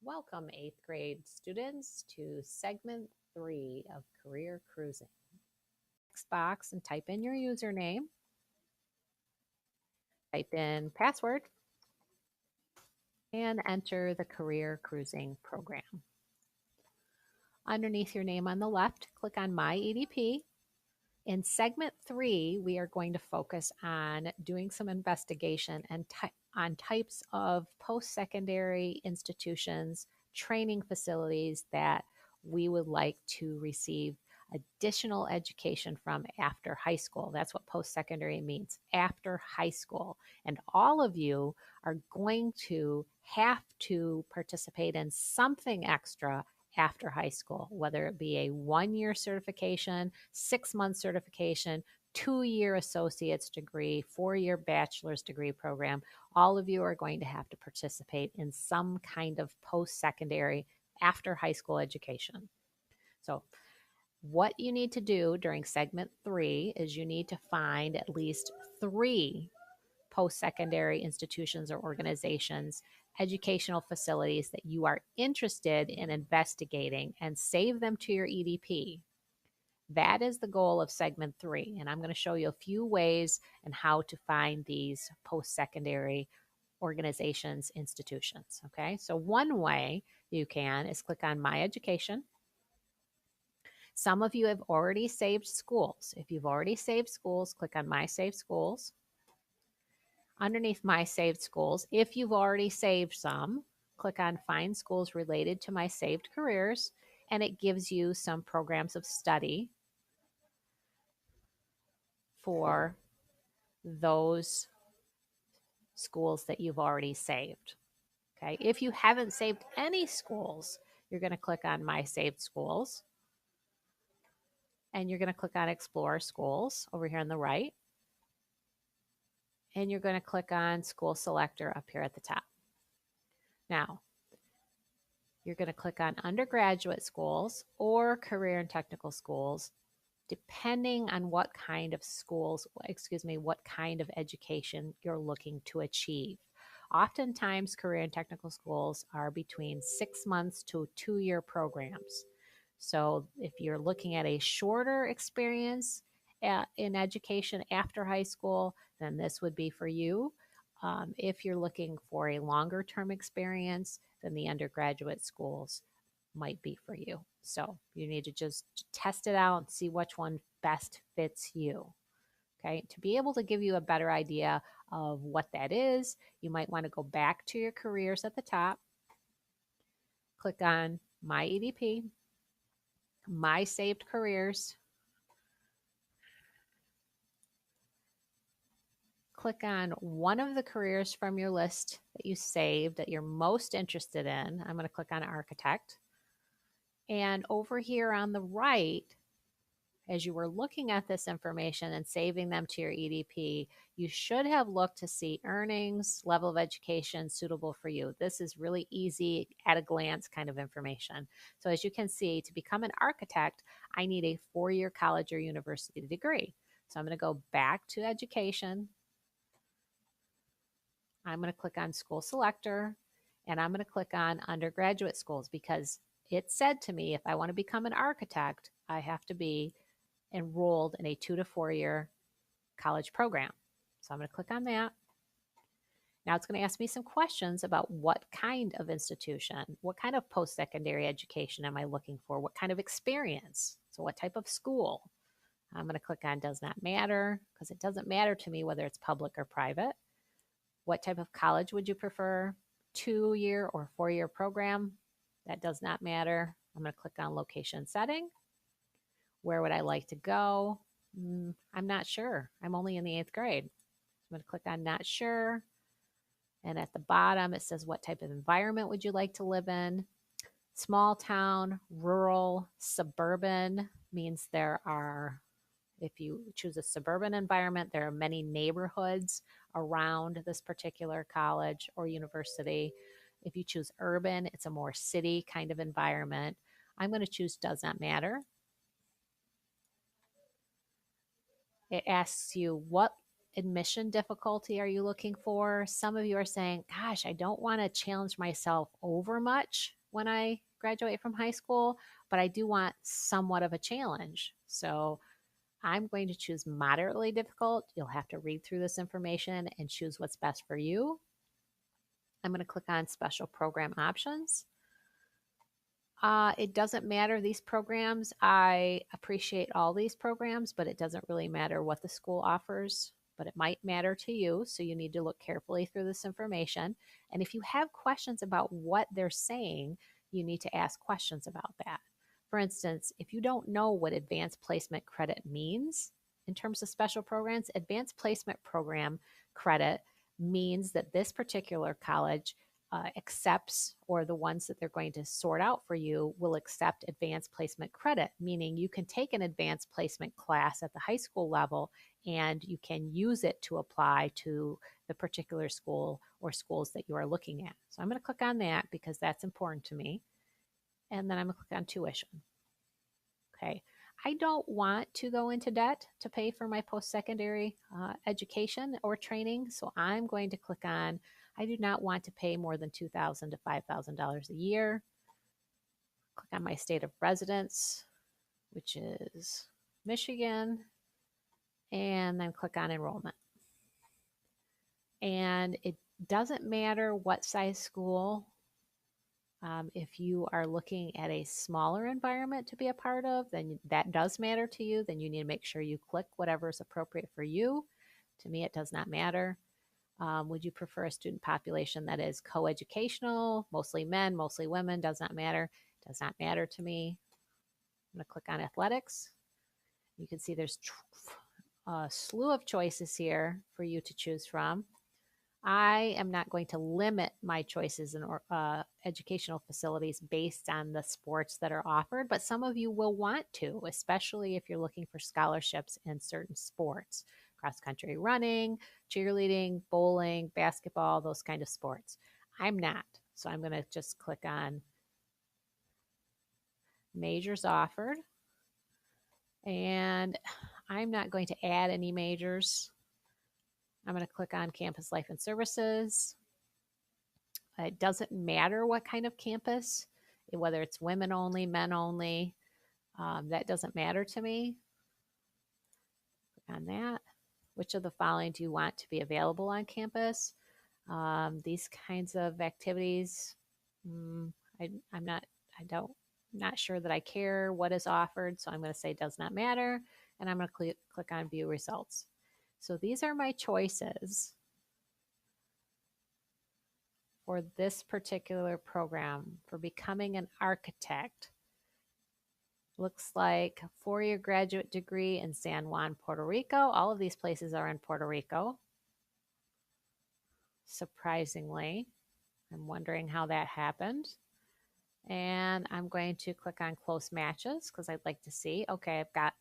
Welcome, 8th grade students, to segment 3 of Career Cruising. Text box and type in your username, type in password, and enter the Career Cruising program. Underneath your name on the left, click on My EDP. In segment 3, we are going to focus on doing some investigation and on types of post-secondary institutions, training facilities that we would like to receive additional education from after high school. That's what post-secondary means, after high school. And all of you are going to have to participate in something extra after high school, whether it be a 1-year certification, 6-month certification, 2-year associate's degree, 4-year bachelor's degree program. All of you are going to have to participate in some kind of post-secondary after high school education. So what you need to do during segment 3 is you need to find at least 3 post-secondary institutions or organizations, educational facilities that you are interested in investigating and save them to your EDP. That is the goal of segment 3. And I'm going to show you a few ways and how to find these post-secondary organizations, institutions. Okay, so one way you can is click on My Education. Some of you have already saved schools. If you've already saved schools, click on My Saved Schools. Underneath My Saved Schools, if you've already saved some, click on Find Schools Related to My Saved Careers, and it gives you some programs of study for those schools that you've already saved. Okay, if you haven't saved any schools, you're going to click on My Saved Schools, and you're going to click on Explore Schools over here on the right, and you're going to click on School Selector up here at the top. Now, you're going to click on undergraduate schools or career and technical schools, depending on what kind of schools, what kind of education you're looking to achieve. Oftentimes, career and technical schools are between 6 months to 2-year programs. So if you're looking at a shorter experience in education after high school, then this would be for you. If you're looking for a longer term experience, then the undergraduate schools might be for you. So you need to just test it out and see which one best fits you. Okay, to be able to give you a better idea of what that is, you might want to go back to your careers at the top, click on My EDP, My Saved Careers, click on one of the careers from your list that you saved that you're most interested in. I'm going to click on Architect. And over here on the right, as you were looking at this information and saving them to your EDP, you should have looked to see earnings, level of education suitable for you. This is really easy at a glance kind of information. So as you can see, to become an architect, I need a 4-year college or university degree. So I'm going to go back to education. I'm going to click on School Selector, and I'm going to click on undergraduate schools because it said to me if I want to become an architect, I have to be enrolled in a 2 to 4-year college program. So I'm going to click on that. Now it's going to ask me some questions about what kind of institution, what kind of post-secondary education am I looking for, what kind of experience, so what type of school. I'm going to click on Does Not Matter because it doesn't matter to me whether it's public or private. What type of college would you prefer? 2-year or 4-year program? That does not matter. I'm going to click on Location Setting. Where would I like to go? I'm not sure. I'm only in the 8th grade. I'm going to click on Not Sure. And at the bottom, it says what type of environment would you like to live in? Small town, rural, suburban means there are, if you choose a suburban environment, there are many neighborhoods around this particular college or university. If you choose urban, it's a more city kind of environment. I'm going to choose Does Not Matter. It asks you what admission difficulty are you looking for? Some of you are saying, gosh, I don't want to challenge myself over much when I graduate from high school, but I do want somewhat of a challenge. So I'm going to choose moderately difficult. You'll have to read through this information and choose what's best for you. I'm going to click on special program options. It doesn't matter, these programs. I appreciate all these programs, but it doesn't really matter what the school offers, but it might matter to you. So you need to look carefully through this information. And if you have questions about what they're saying, you need to ask questions about that. For instance, if you don't know what advanced placement credit means in terms of special programs, advanced placement program credit means that this particular college accepts, or the ones that they're going to sort out for you will accept advanced placement credit, meaning you can take an advanced placement class at the high school level and you can use it to apply to the particular school or schools that you are looking at. So I'm going to click on that because that's important to me. And then I'm going to click on tuition. Okay. I don't want to go into debt to pay for my post-secondary education or training. So I'm going to click on, I do not want to pay more than $2,000 to $5,000 a year. Click on my state of residence, which is Michigan, and then click on enrollment. And it doesn't matter what size school. If you are looking at a smaller environment to be a part of, then that does matter to you. Then you need to make sure you click whatever is appropriate for you. To me, it does not matter. Would you prefer a student population that is coeducational, mostly men, mostly women? Does not matter. Does not matter to me. I'm going to click on athletics. You can see there's a slew of choices here for you to choose from. I am not going to limit my choices in educational facilities based on the sports that are offered, but some of you will want to, especially if you're looking for scholarships in certain sports, cross country running, cheerleading, bowling, basketball, those kind of sports. I'm not. So I'm going to just click on majors offered. And I'm not going to add any majors. I'm going to click on campus life and services. It doesn't matter what kind of campus, whether it's women only, men only, that doesn't matter to me. Click on that. Which of the following do you want to be available on campus? These kinds of activities, I'm not sure that I care what is offered, so I'm going to say does not matter, and I'm going to click on view results. So these are my choices for this particular program for becoming an architect. Looks like 4-year graduate degree in San Juan, Puerto Rico. All of these places are in Puerto Rico. Surprisingly, I'm wondering how that happened. And I'm going to click on close matches because I'd like to see, okay, I've got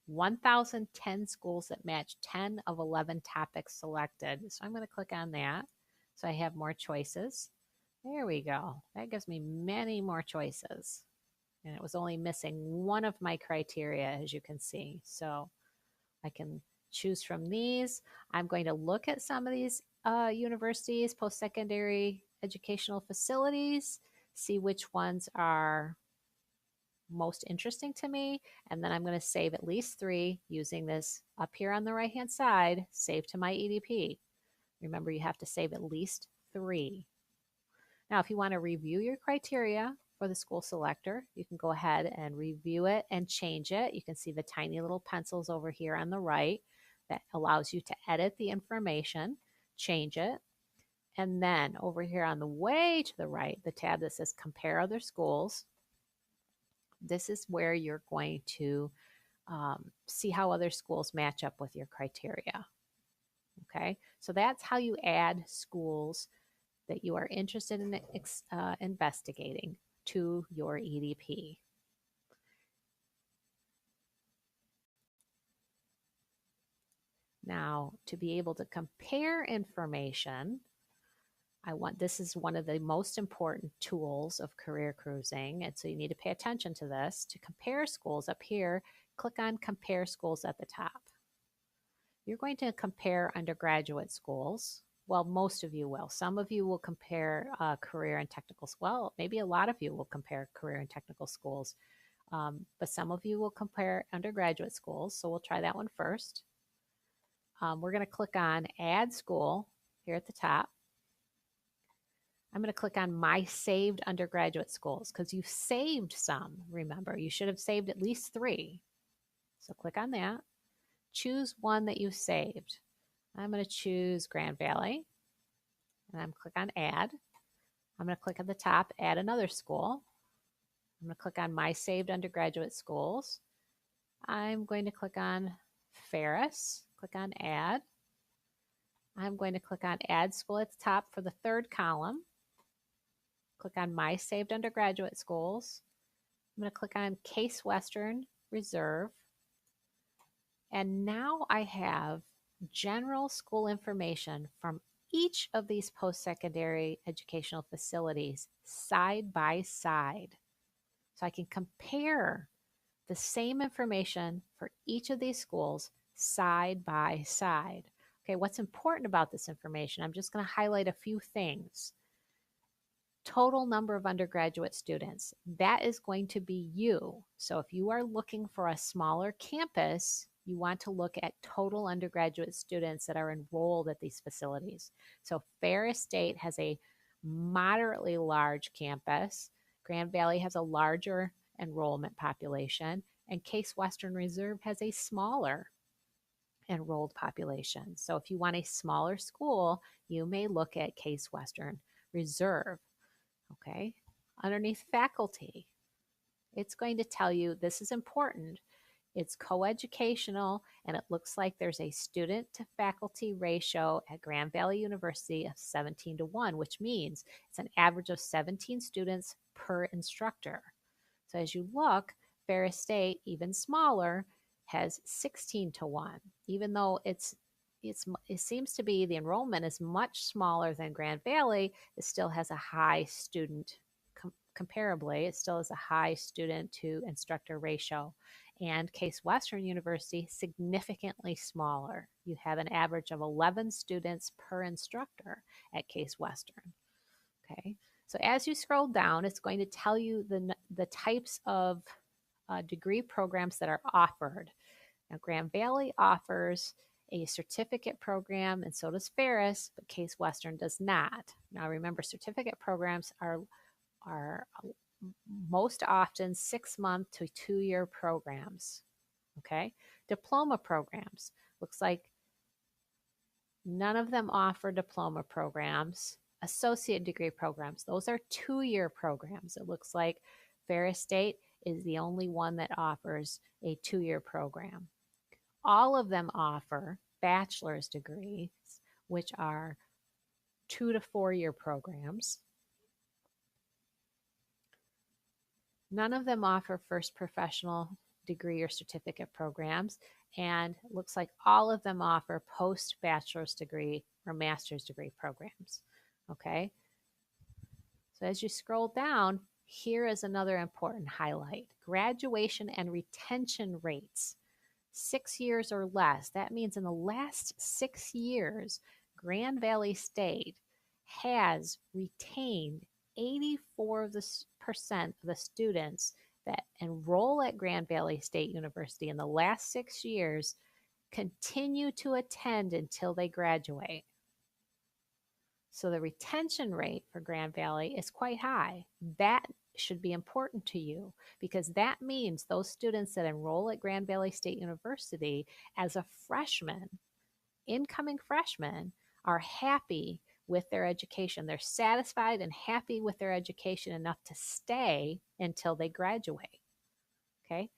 1,010 schools that match 10 of 11 topics selected. So I'm going to click on that so I have more choices. There we go. That gives me many more choices. And it was only missing one of my criteria, as you can see. So I can choose from these. I'm going to look at some of these universities, post-secondary educational facilities, see which ones are most interesting to me, and then I'm going to save at least 3 using this up here on the right hand side, save to my EDP. Remember, you have to save at least 3. Now, if you want to review your criteria for the school selector, you can go ahead and review it and change it. You can see the tiny little pencils over here on the right that allows you to edit the information, change it. And then over here on the way to the right, the tab that says compare other schools, this is where you're going to see how other schools match up with your criteria. Okay, so that's how you add schools that you are interested in investigating to your EDP. Now, to be able to compare information, this is one of the most important tools of career cruising, and so you need to pay attention to this. To compare schools up here, click on compare schools at the top. You're going to compare undergraduate schools. Well, most of you will. Some of you will compare career and technical. Well, maybe a lot of you will compare career and technical schools, but some of you will compare undergraduate schools. So we'll try that one first. We're going to click on Add School here at the top. I'm going to click on My Saved Undergraduate Schools because you saved some. Remember, you should have saved at least 3. So click on that. Choose one that you saved. I'm going to choose Grand Valley, and I'm click on Add. I'm going to click at the top, Add Another School. I'm going to click on My Saved Undergraduate Schools. I'm going to click on Ferris, click on Add. I'm going to click on Add School at the top for the 3rd column. Click on My Saved Undergraduate Schools. I'm going to click on Case Western Reserve. And now I have general school information from each of these post-secondary educational facilities side by side. So I can compare the same information for each of these schools side by side. Okay, what's important about this information? I'm just going to highlight a few things. Total number of undergraduate students, that is going to be you. So if you are looking for a smaller campus, you want to look at total undergraduate students that are enrolled at these facilities. So Ferris State has a moderately large campus. Grand Valley has a larger enrollment population, and Case Western Reserve has a smaller enrolled population. So if you want a smaller school, you may look at Case Western Reserve. Okay, underneath faculty, it's going to tell you this is important. It's coeducational, and it looks like there's a student to faculty ratio at Grand Valley University of 17:1, which means it's an average of 17 students per instructor. So as you look, Ferris State, even smaller, has 16:1, even though it seems to be the enrollment is much smaller than Grand Valley. It still has a high student, comparably, it still has a high student to instructor ratio. And Case Western University, significantly smaller. You have an average of 11 students per instructor at Case Western. Okay, so as you scroll down, it's going to tell you the types of degree programs that are offered. Now, Grand Valley offers a certificate program, and so does Ferris, but Case Western does not. Now, remember, certificate programs are most often 6-month to 2-year programs. Okay, diploma programs, looks like none of them offer diploma programs. Associate degree programs, those are 2-year programs. It looks like Ferris State is the only one that offers a 2-year program. All of them offer bachelor's degrees, which are 2 to 4-year programs. None of them offer first professional degree or certificate programs, and it looks like all of them offer post-bachelor's degree or master's degree programs. Okay, so as you scroll down, here is another important highlight: graduation and retention rates. 6 years or less. That means in the last 6 years, Grand Valley State has retained 84% of the students that enroll at Grand Valley State University in the last 6 years continue to attend until they graduate. So the retention rate for Grand Valley is quite high. That should be important to you because that means those students that enroll at Grand Valley State University as a freshman, incoming freshmen, are happy with their education. They're satisfied and happy with their education enough to stay until they graduate. Okay.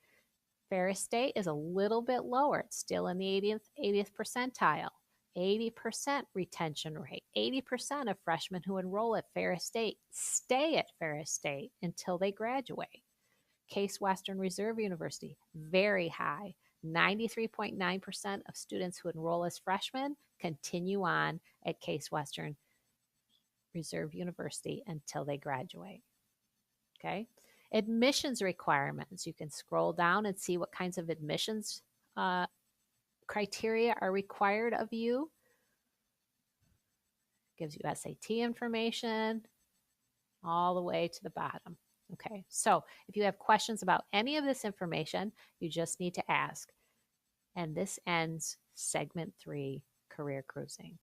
Ferris State is a little bit lower. It's still in the 80th percentile. 80% retention rate. 80% of freshmen who enroll at Ferris State stay at Ferris State until they graduate. Case Western Reserve University, very high. 93.9% of students who enroll as freshmen continue on at Case Western Reserve University until they graduate. Okay. Admissions requirements. You can scroll down and see what kinds of admissions criteria are required of you. Gives you SAT information all the way to the bottom. Okay, so if you have questions about any of this information, you just need to ask. And this ends segment 3, career cruising.